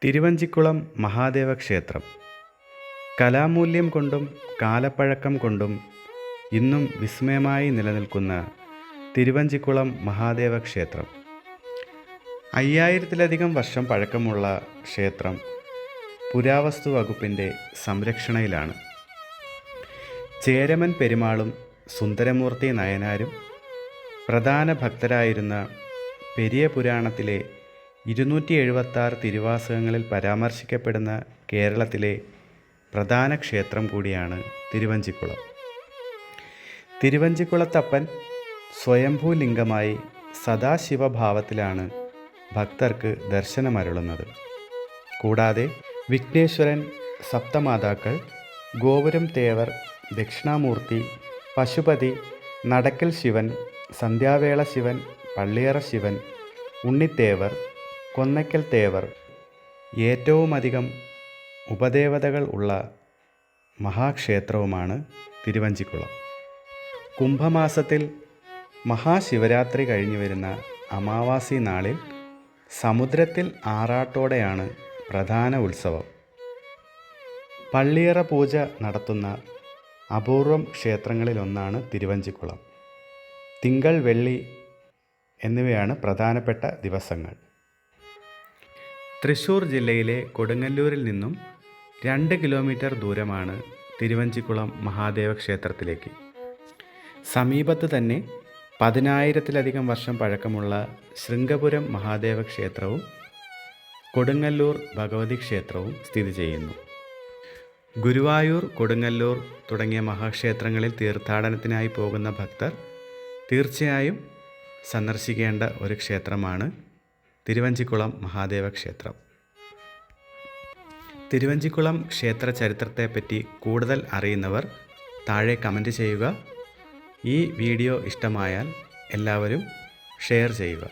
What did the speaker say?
തിരുവഞ്ചിക്കുളം മഹാദേവ ക്ഷേത്രം കലാമൂല്യം കൊണ്ടും കാലപ്പഴക്കം കൊണ്ടും ഇന്നും വിസ്മയമായി നിലനിൽക്കുന്ന തിരുവഞ്ചിക്കുളം മഹാദേവ ക്ഷേത്രം 5000-ലധികം വർഷം പഴക്കമുള്ള ക്ഷേത്രം പുരാവസ്തു വകുപ്പിൻ്റെ സംരക്ഷണയിലാണ്. ചേരമൻ പെരുമാളും സുന്ദരമൂർത്തി നയനാരും പ്രധാന ഭക്തരായിരുന്ന പെരിയ പുരാണത്തിലെ 276 തിരുവാസകങ്ങളിൽ പരാമർശിക്കപ്പെടുന്ന കേരളത്തിലെ പ്രധാന ക്ഷേത്രം കൂടിയാണ് തിരുവഞ്ചിക്കുളം. തിരുവഞ്ചിക്കുളത്തപ്പൻ സ്വയംഭൂലിംഗമായി സദാശിവഭാവത്തിലാണ് ഭക്തർക്ക് ദർശനമരുളുന്നത്. കൂടാതെ വിഘ്നേശ്വരൻ, സപ്തമാതാക്കൾ, ഗോപുരം തേവർ, ദക്ഷിണാമൂർത്തി, പശുപതി, നടക്കൽ ശിവൻ, സന്ധ്യാവേള ശിവൻ, പള്ളിയറ ശിവൻ, ഉണ്ണിത്തേവർ, കൊന്നയ്ക്കൽ തേവർ, ഏറ്റവുമധികം ഉപദേവതകൾ ഉള്ള മഹാക്ഷേത്രവുമാണ് തിരുവഞ്ചിക്കുളം. കുംഭമാസത്തിൽ മഹാശിവരാത്രി കഴിഞ്ഞു വരുന്ന അമാവാസി നാളിൽ സമുദ്രത്തിൽ ആറാട്ടോടെയാണ് പ്രധാന ഉത്സവം. പള്ളിയറ പൂജ നടത്തുന്ന അപൂർവം ക്ഷേത്രങ്ങളിലൊന്നാണ് തിരുവഞ്ചിക്കുളം. തിങ്കൾ, വെള്ളി എന്നിവയാണ് പ്രധാനപ്പെട്ട ദിവസങ്ങൾ. തൃശ്ശൂർ ജില്ലയിലെ കൊടുങ്ങല്ലൂരിൽ നിന്നും 2 കിലോമീറ്റർ ദൂരമാണ് തിരുവഞ്ചിക്കുളം മഹാദേവ ക്ഷേത്രത്തിലേക്ക്. സമീപത്ത് തന്നെ 10000-ലധികം വർഷം പഴക്കമുള്ള ശൃംഗപുരം മഹാദേവ ക്ഷേത്രവും കൊടുങ്ങല്ലൂർ ഭഗവതി ക്ഷേത്രവും സ്ഥിതി ചെയ്യുന്നു. ഗുരുവായൂർ, കൊടുങ്ങല്ലൂർ തുടങ്ങിയ മഹാക്ഷേത്രങ്ങളിൽ തീർത്ഥാടനത്തിനായി പോകുന്ന ഭക്തർ തീർച്ചയായും സന്ദർശിക്കേണ്ട ഒരു ക്ഷേത്രമാണ് തിരുവഞ്ചിക്കുളം മഹാദേവ ക്ഷേത്രം. തിരുവഞ്ചിക്കുളം ക്ഷേത്ര ചരിത്രത്തെപ്പറ്റി കൂടുതൽ അറിയുന്നവർ താഴെ കമൻറ്റ് ചെയ്യുക. ഈ വീഡിയോ ഇഷ്ടമായാൽ എല്ലാവരും ഷെയർ ചെയ്യുക.